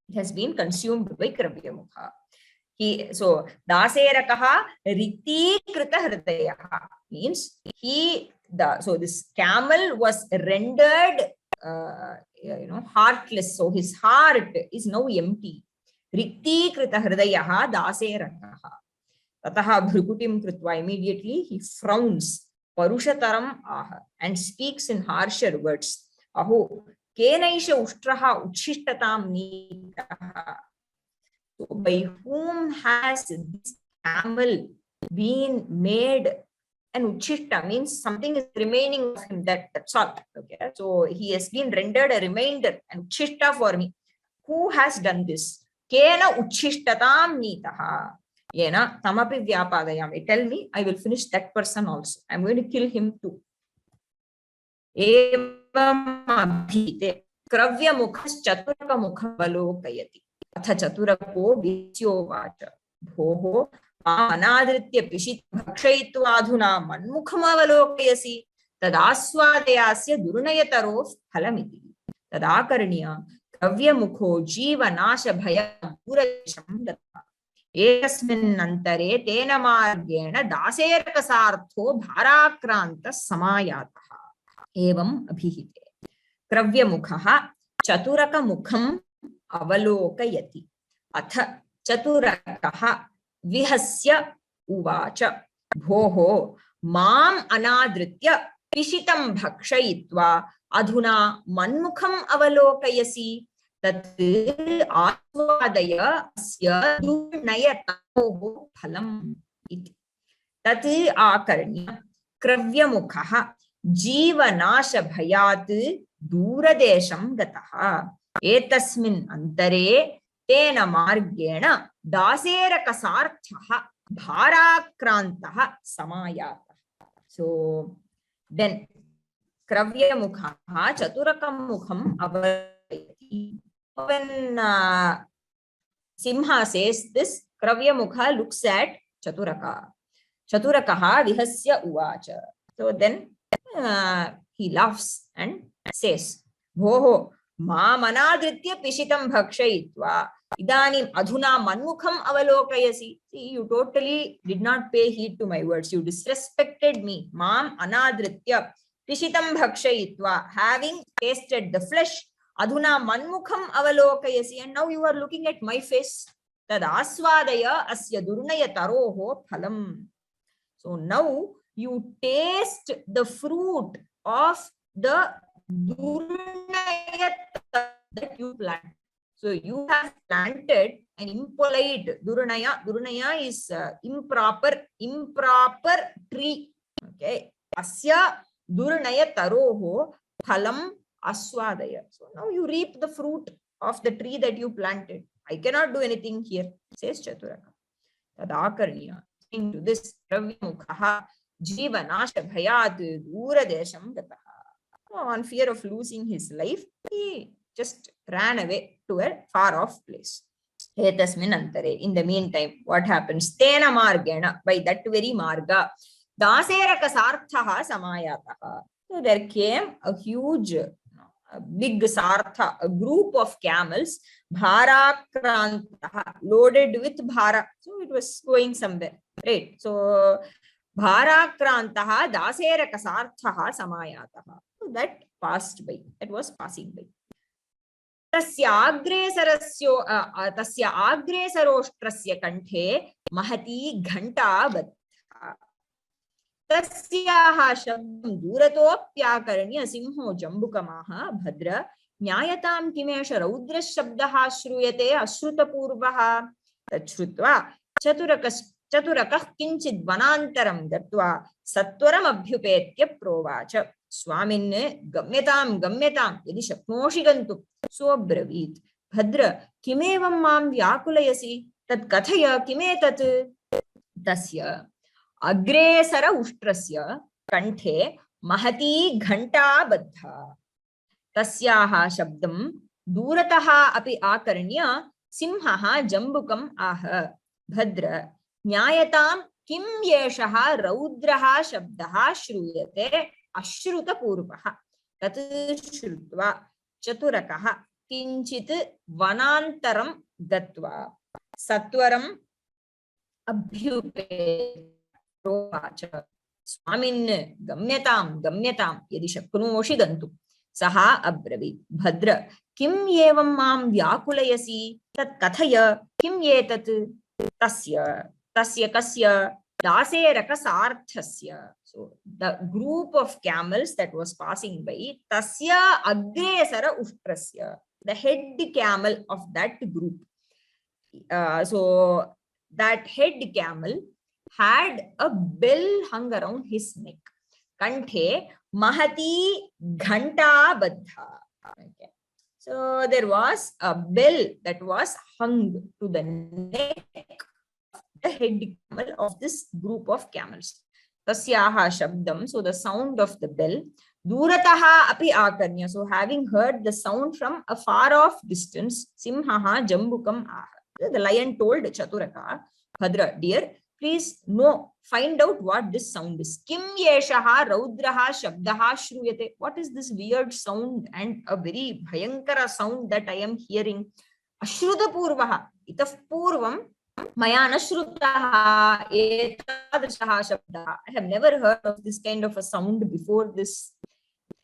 It has been consumed by Kravyamukha. So daserakaha riktikrita hridayaha means so this camel was rendered heartless. So his heart is now empty. Riktikrita hridayaha daserakaha. Tataha bhrukutim krutva. Immediately he frowns. Parushataram aha and speaks in harsher words. Aho kenaisha ushtraha uchishtatam nitaha. So by whom has this camel been made? And uchishta means something is remaining of him, that's all. Okay, so he has been rendered a remainder and uchishta for me. Who has done this? Kena uchishtatam nitaha. Yena tamapi vyapadayami. Tell me, I will finish that person also. I'm going to kill him too. Evam abhite kravyamukhaschaturakam avalokayati. Atha chaturako visyovacha. Bhoho manadritya pishit bhakshayitva adhuna manmukham avalokayasi. Tadaswadayasya durunayataro phalamiti. Tadakarniya kravyamukho jivanasha bhaya durasham datta. एकस्मिन् अंतरे तेन मार्गेण दासेरकसार्थो भाराक्रान्तः समायातः एवम् अभिहिते क्रव्यमुखः चतुरकमुखम् अवलोकयति अथ चतुरकः विहस्य उवाच भोः माम् अनादृत्य पिशितं भक्षयित्वा अधुना मन्मुखम् अवलोकयसि तत् आस्वादय अस्य दुर्नयतोः फलम् इति तत् आकर्ण्य क्रव्यमुखः जीवनाशभयात् दूरदेशं गतः एतस्मिन् अन्तरे तेन मार्गेण दासेरकसार्थः भाराक्रान्तः समायातः so then क्रव्यमुखः चतुरकमुखम् अवलोकयति. When Simha says this, Kravyamukha looks at Chaturaka. Chaturakaha vihasya uvacha. So then he laughs and says, Bhoho ma manadritya pishitam bhakshayitva idanim adhuna manmukham avalokayasi. See, you totally did not pay heed to my words. You disrespected me. Mam anadritya pishitam bhakshayitva, having tasted the flesh. Adhuna manmukham avalokayasi, and now you are looking at my face. Tad aswadaya asya durnaya taroho phalam. So now you taste the fruit of the durnaya that you plant. So you have planted an impolite durnaya. Durnaya is improper tree. Okay. Asya durnaya taroho phalam aswadaya. So now you reap the fruit of the tree that you planted. I cannot do anything here, says Chaturaka. Tadakarniya. To this, Kravyamukha jivanasha bhayat duradesham gataha. On fear of losing his life, he just ran away to a far off place. Etasmin antare. In the meantime, what happens? Tena margena, by that very marga, daserakasarthaha samayataha. So there came a huge big sartha, a group of camels, bharakranta, loaded with bhara. So it was going somewhere, right? So bharakrantaha daserakasarthaha samayataha. So that passed by, that was passing by. Tasya agresaroshtrasya kanthe mahati ghanta baddha. तस्याः शब्दं दूरतोऽप्याकर्ण्य सिंहो जम्बुकमाह भद्र न्यायतां किमेष रौद्रशब्दः श्रूयते अश्रुतपूर्वः तच्छ्रुत्वा चतुरकः किञ्चित् वनान्तरं गत्वा सत्वरमभ्युपेत्य प्रोवाच स्वामिन् गम्यतां यदि शक्नोषि गन्तुं सोऽब्रवीत् भद्र किमेवं मां व्याकुलयसि तत् कथय किमेतत् तस्य अग्रेसर उष्ट्रस्य कंठे महती घंटा बद्धा तस्याः शब्दं दूरतः अपि आकर्ण्य सिंहः जम्बुकम् आह भद्र न्यायतां किं येषः रौद्रः शब्दः श्रूयते अश्रुतपूर्वः तत् श्रुत्वा चतुरकः किञ्चित् वनान्तरं गत्वा सत्वरम् अभ्युपेत्य स्वामिन् गम्यतां यदि शक्नोषि गन्तुं सः अब्रवीत् भद्र किम् एवं मां व्याकुलयसि तत् कथय किम् एतत् तस्य कस्य दासेरकसार्थस्य. So the group of camels that was passing by, tasya agresara ushtrasya, the head camel of that group. So that head camel had a bell hung around his neck. Kanthe mahati ghanta baddha. Okay. So there was a bell that was hung to the neck of the head camel of this group of camels. Tasyaha shabdam, so the sound of the bell. Durataha api akarnya, so having heard the sound from a far off distance. Simhaha jambukam aha. The lion told Chaturaka, Bhadra, dear, please find out what this sound is. Kim yeshaha raudraha shabdaha shruyate. What is this weird sound and a very bhayankara sound that I am hearing? Ashruta purvaha. Itaf purvam maya nashrutaha etadrishaha shabdaha. I have never heard of this kind of a sound before this.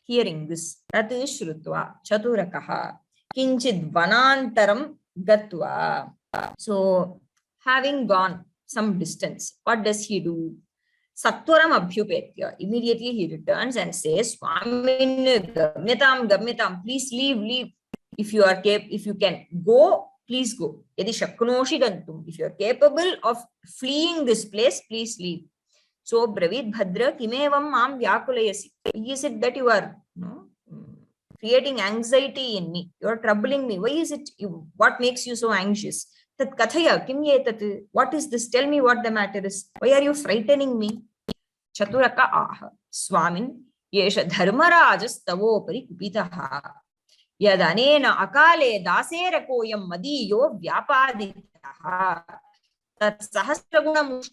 Hearing this. Tat shrutva Chaturakaha kinchid vanantaram gatva. So, having gone some distance, what does he do? Sattvaram abhyupetya. Immediately he returns and says, Swamin gamyatam, please leave. If you can go, please go. Yadi shaknoshi gantum. If you are capable of fleeing this place, please leave. So, Bravid Bhadra kimevam mam vyakulayasi. Is it that you are creating anxiety in me? You are troubling me. Why is it? What makes you so anxious? Tat kathaya kim yetat? What is this? Tell me what the matter is. Why are you frightening me? Chaturaka aha. Swamin yesha dharmarajas tavopari kupitaha. Yadanena akale daserakoyam madiyo vyapaditaha. Tat sahasragunam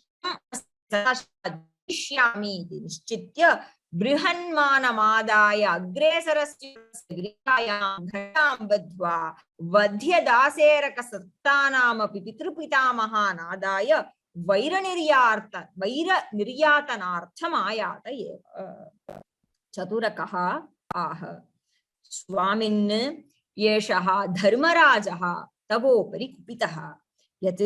Sashyami Nishchitya Brihanmanamadaya Agresarasya Grihayam Ghatam Badhva Vadhya Daseraka Sattanam Pitrupitamahan Adaya Vaira Niryatanartham Ayata Chaturakaha Aha Swamin Yeshaha Dharmarajaha Tavopari Kupitaha Yat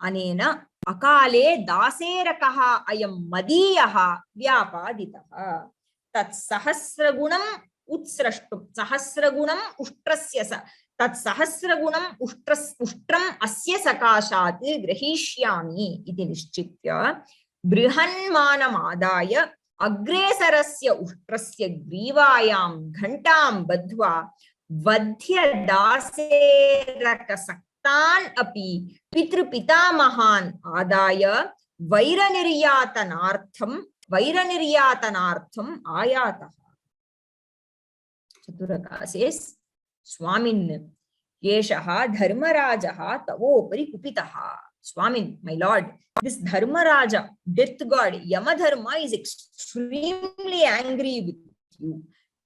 Anena Akale daserakaha ayam madiyaha vyapaditaha. Tat sahasragunam utsrashtum. Sahasragunam ushtrasyasa. Tat sahasragunam ushtram asya sakashat grahishyami iti nishchitya. Brihanmanam adaya agresarasya ushtrasya grivayam ghantam badhva vadhya daseraka saktan api Pitrupitamahan adaya Vairaniryatanaartham ayataha. Chaturaka says, Swamin Yeshaha Dharmarajaha Tavopari Kupitaha. Swamin, my lord, this Dharmaraja, death god, Yamadharma is extremely angry with you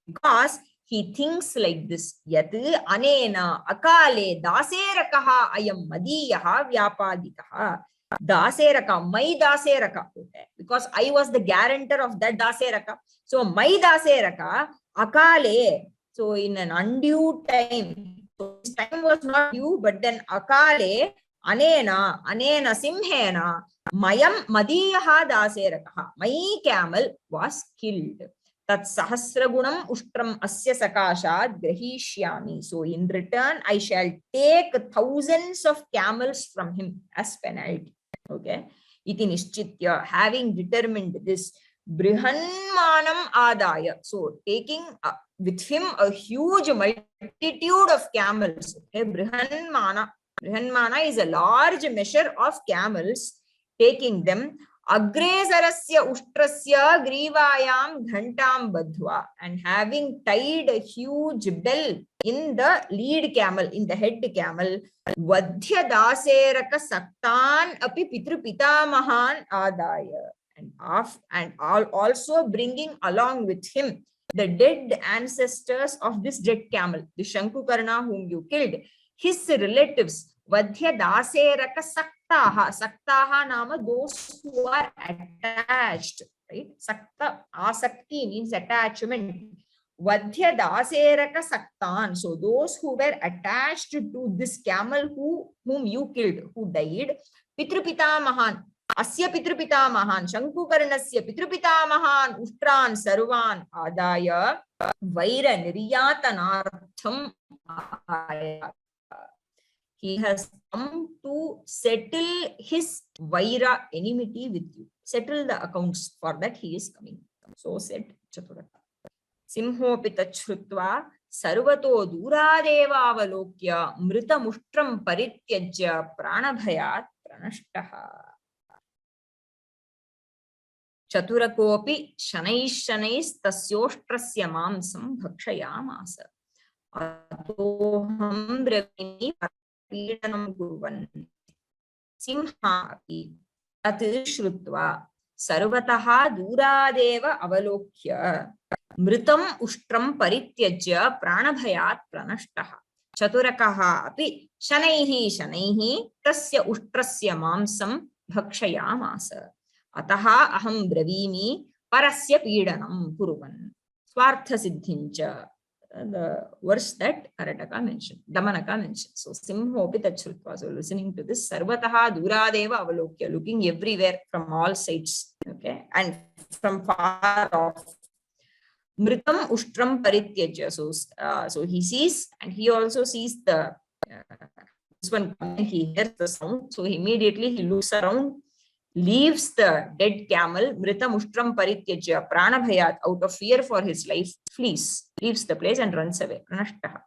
because he thinks like this. Yat anena akale daserakaha ayam madiyaha vyapaditaha. Daseraka, my daseraka. Because I was the guarantor of that daseraka. So my daseraka, akale. So in an undue time. So this time was not due, but then akale, anena simhena, mayam madiyaha daserakaha. My camel was killed. Tat sahasragunam ushtram asya sakashat grahishyami. So in return, I shall take thousands of camels from him as penalty. Okay. Iti nishchitya, having determined this, brihanmanam adaya. So taking with him a huge multitude of camels. Okay. Brihanmana is a large measure of camels, taking them. Agresarasya ushtrasya grivayam ghantam badhva, and having tied a huge bell in the lead camel, in the head camel, vadhya daseraka saktan api pitrupitamahan adaya, and also bringing along with him the dead ancestors of this dead camel, the Shankukarna whom you killed, his relatives. Vadhya daseraka saktaha nama, those who are attached, right? Sakta, asakti means attachment. Vadhya daseraka saktan, so those who were attached to this camel whom you killed, who died. Pitrupitamahan, asya pitrupitamahan, Shankukarnasya pitrupitamahan ushtran sarvan adaya vaira niryatanartham ayat. He has come to settle his vaira, enmity with you. Settle the accounts. For that he is coming. So said Chaturaka. Simhopita chrutva sarvato duradeva avalokya mrita mushtram parityajya pranabhayat pranashtaha. चतुरकोऽपि शनैश्शनैस्तस्योष्ट्रस्य मांसं भक्षयामास अतोऽहं ब्रवीमि पीडनं कुर्वन् सिंहापि तत् श्रुत्वा सर्वतः दूरादेव अवलोक्य मृतम् उष्ट्रं परित्यज्य प्राणभयात् प्रणष्टः चतुरकः अपि शनैः शनैः तस्य उष्ट्रस्य मांसं भक्षयामास अतः अहं ब्रवीमि परस्य पीडनं कुर्वन् स्वार्थसिद्धिञ्च the verse that Karataka mentioned, Damanaka mentioned. So Simhopi Tachrutva. So listening to this, Sarvataha Duradeva Avalokya, looking everywhere from all sides, okay, and from far off. Mritam Ushtram Parityajya. So he sees, and he also sees the this one. He hears the sound, so immediately he looks around, leaves the dead camel, Mrita Mushtram Parityajya, Pranabhayat, out of fear for his life, flees, leaves the place and runs away. Pranashtaha.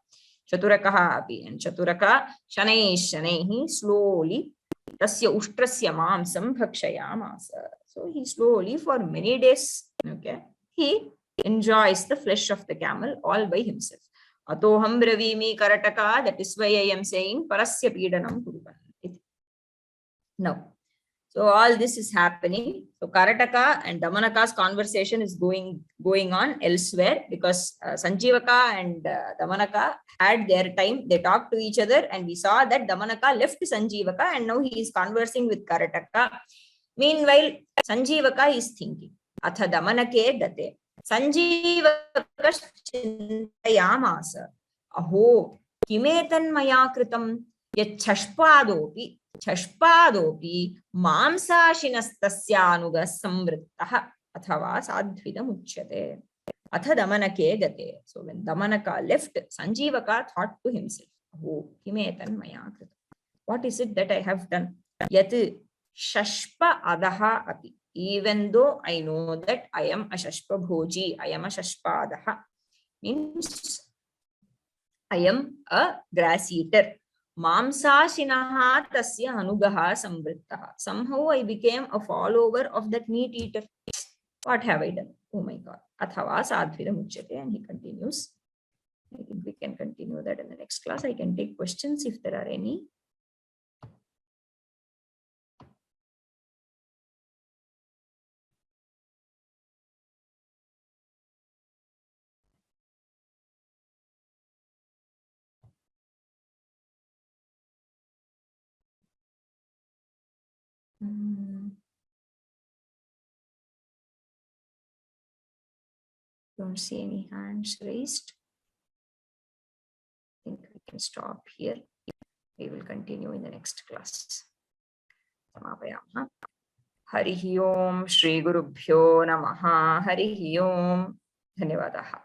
Chaturakaha api, and Chaturaka, Shanaihi, slowly, Tasya Ushtrasya Mamsam Bhakshayamasa. So he slowly, for many days, okay, he enjoys the flesh of the camel all by himself. Atoham Bravimi Karataka, that is why I am saying Parasya Pidanam Kuruvan. Now, so all this is happening. So Karataka and Damanaka's conversation is going on elsewhere because Sanjeevaka and Damanaka had their time. They talked to each other and we saw that Damanaka left Sanjeevaka and now he is conversing with Karataka. Meanwhile, Sanjeevaka is thinking, Atha Damanake Date. Sanjeevaka Chintayamasa. Aho, Kimetan Maya Kritam Yachashpadopi. Chashpadopi mamsashinastasyanuga samvrittah athava sadhvidam uchyate atha damanake gate. So when Damanaka left, Sanjeevaka thought to himself, oh, kimetan maya krita, what is it that I have done? Yat shashpa adaha api, even though I know that I am a shashpa bhoji, I am a shashpa adaha, means I am a grass eater. Mamsashinaha tasya anugaha samvrittaha. Somehow I became a follower of that meat eater. What have I done? Oh my God. Athava sadhvidam uchyate. And he continues. I think we can continue that in the next class. I can take questions if there are any. Don't see any hands raised. I think we can stop here. We will continue in the next class. Samapayama. Harihi Om Shri Gurubhyo Namaha. Harihi Om. Dhanyavadaha.